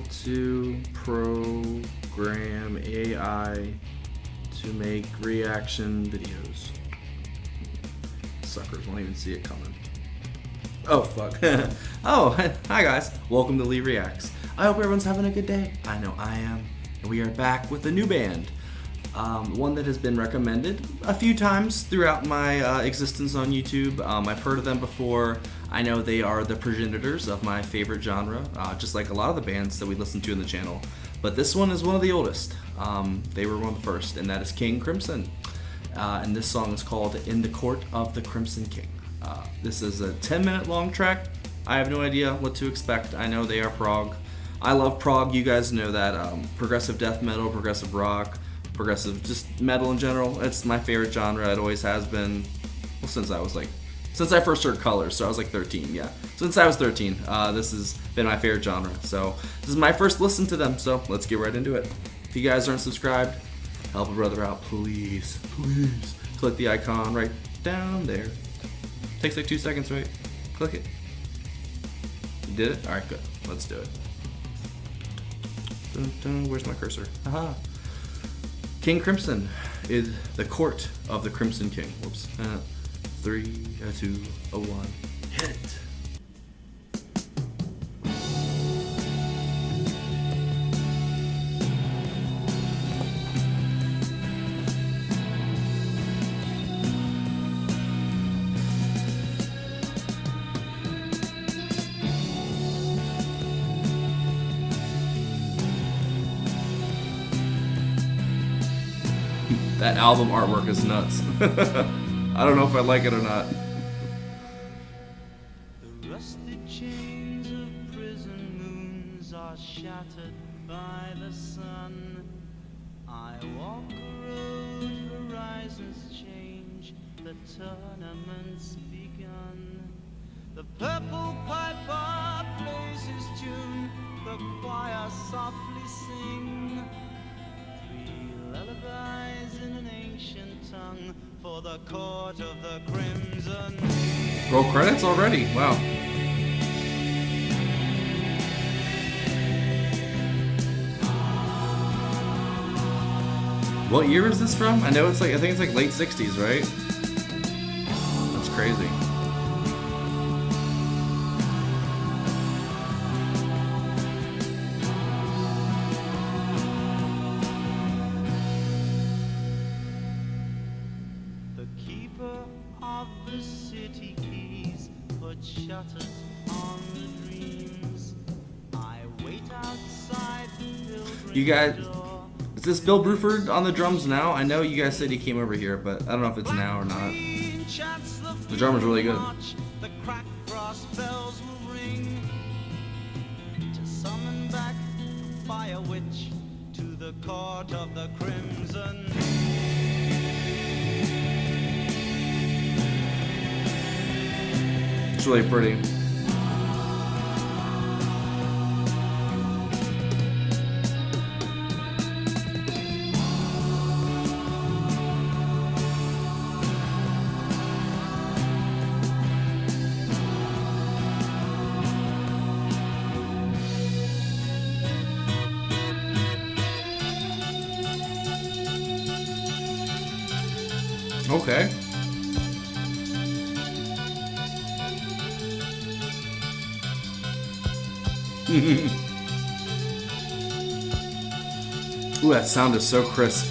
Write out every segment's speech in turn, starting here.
how to program AI to make reaction videos. Suckers won't even see it coming. Oh, fuck. Oh, hi guys. Welcome to Lee Reacts. I hope everyone's having a good day. I know I am. And we are back with a new band. One that has been recommended a few times throughout my existence on YouTube. I've heard of them before. I know they are the progenitors of my favorite genre, just like a lot of the bands that we listen to in the channel. But this one is one of the oldest. They were one of the first, and that is King Crimson. And this song is called In the Court of the Crimson King. This is a 10-minute long track. I have no idea what to expect. I know they are prog. I love prog, you guys know that. Progressive death metal, progressive rock, progressive, just metal in general. It's my favorite genre. It always has been, well, since I first heard Colors, so I was like 13, yeah. Since I was 13, this has been my favorite genre. So this is my first listen to them, so let's get right into it. If you guys aren't subscribed, help a brother out, please. Please. Click the icon right down there. Takes like 2 seconds, right? Click it. You did it? Alright, good. Let's do it. Dun, dun, where's my cursor? Aha. King Crimson is the court of the Crimson King. Whoops. 3, 2, 1. Hit it. That album artwork is nuts. I don't know if I like it or not. The rusted chains of prison moons are shattered by the sun. I walk a road, horizons change, the tournament's begun. The purple piper plays his tune, the choir softly sing. Lullabies in an ancient tongue for the court of the crimson. Roll credits already. Wow. What year is this from? I know I think it's like late 60s, right? That's crazy. Of the city keys put shutters on the dreams. I wait outside the pilgrim You guys, door. is this Bill Bruford on the drums now? I know you guys said he came over here, but I don't know if it's now or not. The drummer's really good. The cracked brass bells will ring to summon back the fire witch to the court of the crimson. It's really pretty. Okay. Ooh, that sound is so crisp.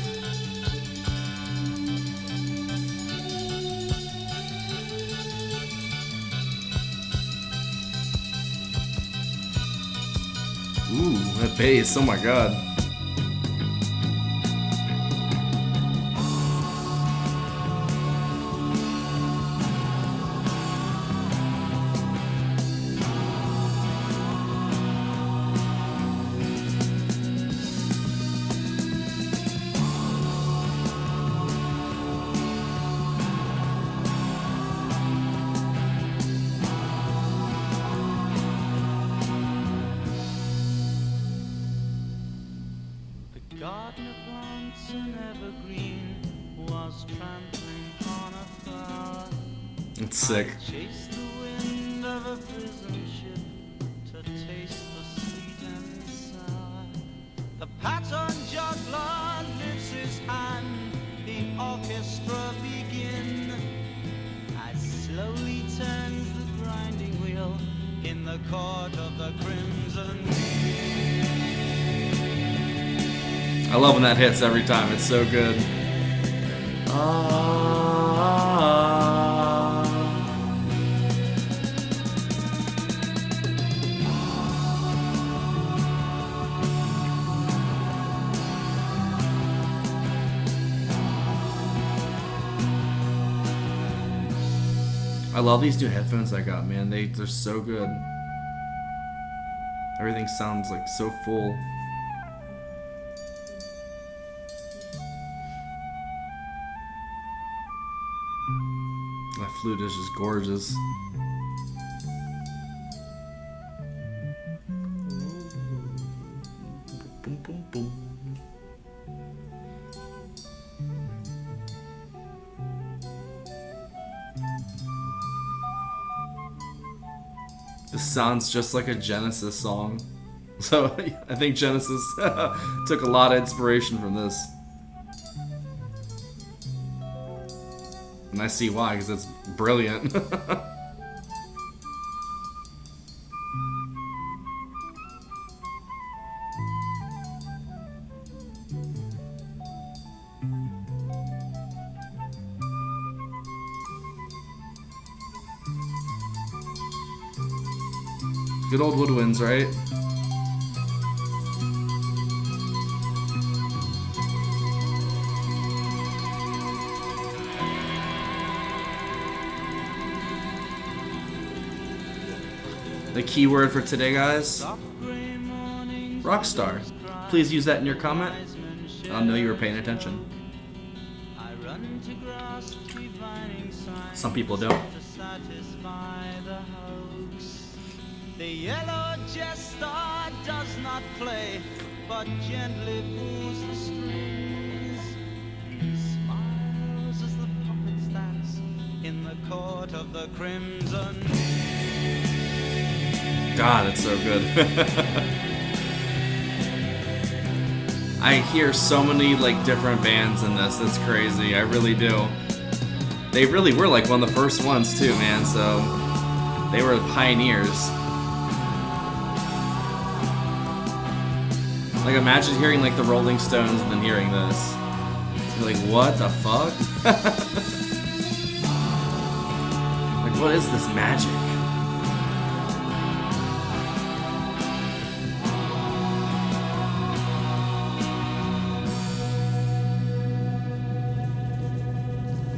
Ooh, that bass, oh my god. Garden of once an evergreen was trampling on a flower. It's sick. Chase the wind of a prison ship to taste the sweet and sour. The pattern juggler lifts his hand, the orchestra begin. As slowly turns the grinding wheel in the court of the crimson. I love when that hits every time. It's so good. I love these new headphones I got, man. They're so good. Everything sounds like so full. That flute is just gorgeous. Boom, boom, boom. This sounds just like a Genesis song. So I think Genesis took a lot of inspiration from this. And I see why, because it's brilliant. Good old woodwinds, right? The keyword for today, guys, rockstar. Please use that in your comment. I'll know you were paying attention. Some people don't. The yellow jester does not play, but gently pulls the strings. He smiles as the puppets dance in the court of the crimson. God, it's so good. I hear so many like different bands in this. It's crazy. I really do. They really were like one of the first ones too, man. So they were pioneers. Like imagine hearing like the Rolling Stones and then hearing this. You're like, what the fuck? Like, what is this magic?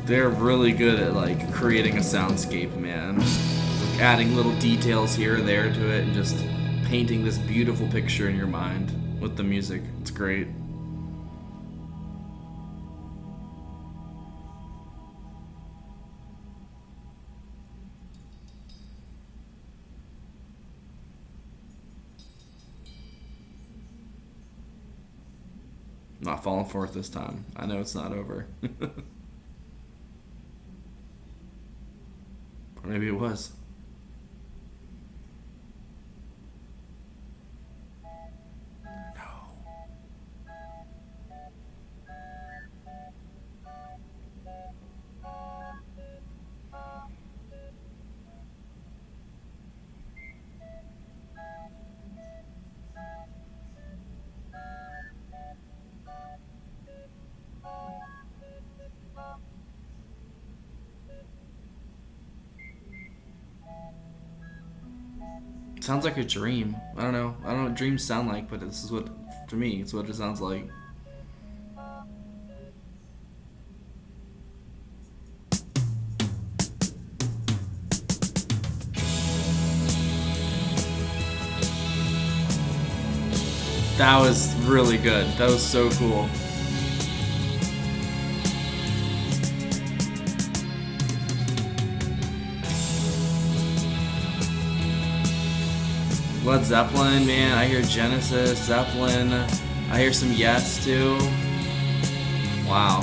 They're really good at like creating a soundscape, man. Like adding little details here or there to it and just painting this beautiful picture in your mind with the music. It's great. Not falling for it this time. I know it's not over. Or maybe it was. Sounds like a dream. I don't know what dreams sound like, but this is what, to me, it's what it sounds like. That was really good. That was so cool. Led Zeppelin, man. I hear Genesis, Zeppelin. I hear some Yes too. Wow.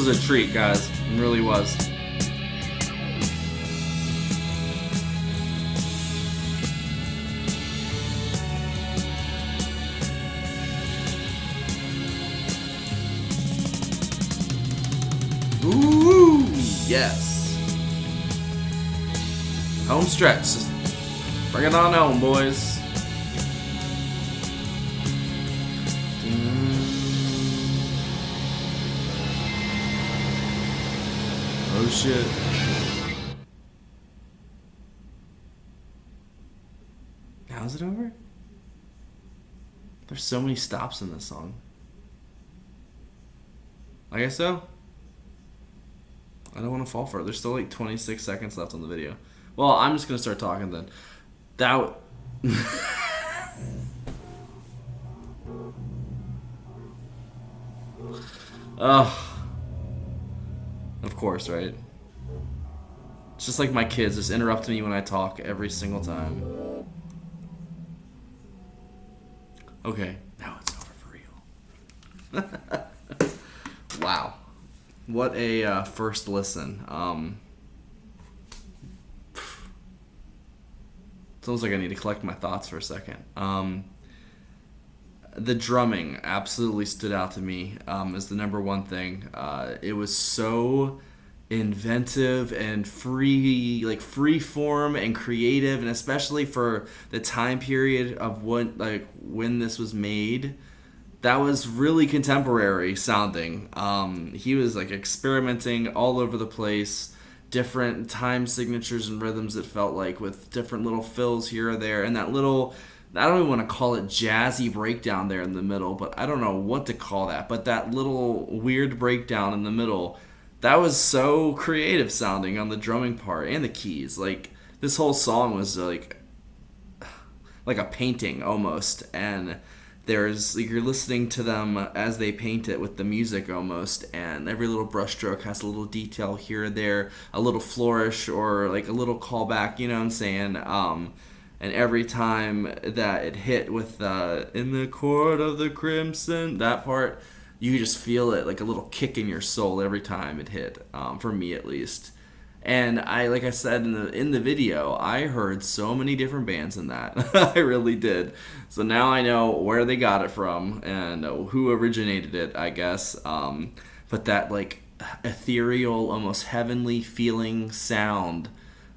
was a treat, guys. It really was. Ooh, yes. Home stretch. Just bring it on home, boys. Oh shit. Now is it over? There's so many stops in this song. I guess so. I don't want to fall for it. There's still like 26 seconds left on the video. Well, I'm just going to start talking then. That... Of course, right? It's just like my kids just interrupt me when I talk every single time. Okay, now it's over for real. Wow. What a first listen. It's almost like I need to collect my thoughts for a second. The drumming absolutely stood out to me as the number one thing. It was so inventive and free form and creative, and especially for the time period of when this was made. That was really contemporary sounding. He was like experimenting all over the place, different time signatures and rhythms, it felt like, with different little fills here or there, and that little, I don't even want to call it jazzy breakdown there in the middle, but I don't know what to call that, but that little weird breakdown in the middle, that was so creative sounding on the drumming part and the keys. Like, this whole song was like a painting almost, and there's, like, you're listening to them as they paint it with the music almost, and every little brushstroke has a little detail here or there, a little flourish or like a little callback, you know what I'm saying? And every time that it hit with in the court of the crimson, that part, you just feel it like a little kick in your soul every time it hit, for me at least. And like I said in the video, I heard so many different bands in that. I really did. So now I know where they got it from and who originated it, I guess. But that like ethereal, almost heavenly feeling sound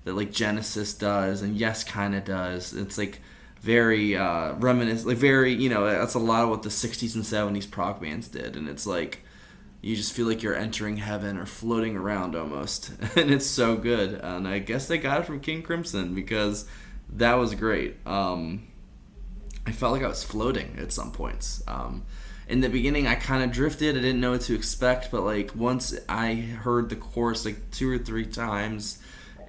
that like Genesis does and Yes kinda does. It's like very reminiscent, like very, that's a lot of what the 60s and 70s prog bands did. And it's like, you just feel like you're entering heaven or floating around almost. And it's so good. And I guess they got it from King Crimson because that was great. I felt like I was floating at some points. In the beginning, I kind of drifted. I didn't know what to expect. But like once I heard the chorus like 2 or 3 times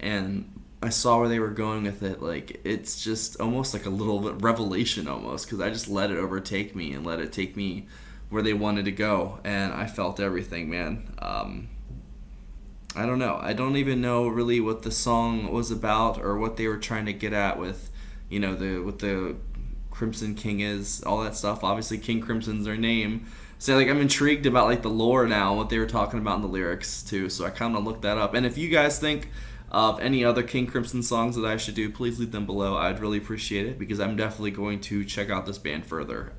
and I saw where they were going with it, like it's just almost like a little bit revelation almost, because I just let it overtake me and let it take me where they wanted to go, and I felt everything, man. I don't know. I don't even know really what the song was about or what they were trying to get at with, what the Crimson King is, all that stuff. Obviously, King Crimson's their name. So like I'm intrigued about like the lore now, what they were talking about in the lyrics too. So I kind of looked that up. And if you guys think of any other King Crimson songs that I should do, please leave them below. I'd really appreciate it because I'm definitely going to check out this band further.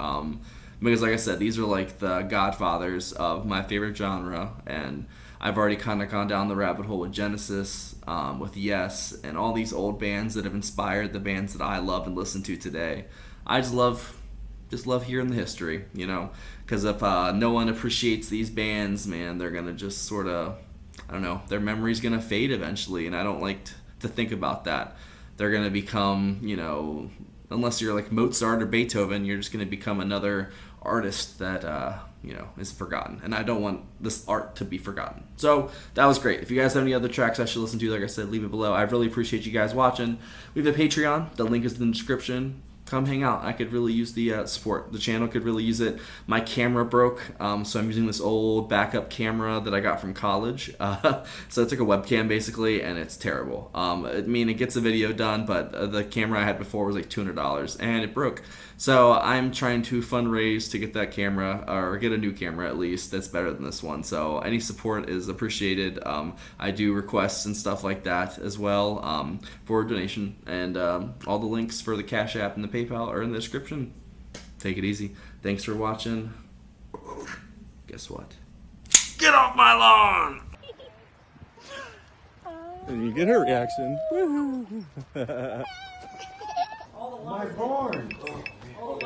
Because like I said, these are like the godfathers of my favorite genre, and I've already kind of gone down the rabbit hole with Genesis, with Yes, and all these old bands that have inspired the bands that I love and listen to today. I just love hearing the history, because if no one appreciates these bands, man, they're gonna just sort of, I don't know, their memory's gonna fade eventually, and I don't like to think about that. They're gonna become, unless you're like Mozart or Beethoven, you're just going to become another artist that, is forgotten. And I don't want this art to be forgotten. So that was great. If you guys have any other tracks I should listen to, like I said, leave it below. I really appreciate you guys watching. We have a Patreon. The link is in the description. Come hang out. I could really use the support. The channel could really use it. My camera broke, so I'm using this old backup camera that I got from college. So it's like a webcam basically, and it's terrible. It gets a video done, but the camera I had before was like $200, and it broke. So I'm trying to fundraise to get that camera, or get a new camera at least, that's better than this one. So any support is appreciated. I do requests and stuff like that as well for a donation. And all the links for the Cash App and the PayPal are in the description. Take it easy. Thanks for watching. Guess what? Get off my lawn! And you get her reaction. My barn. Oh,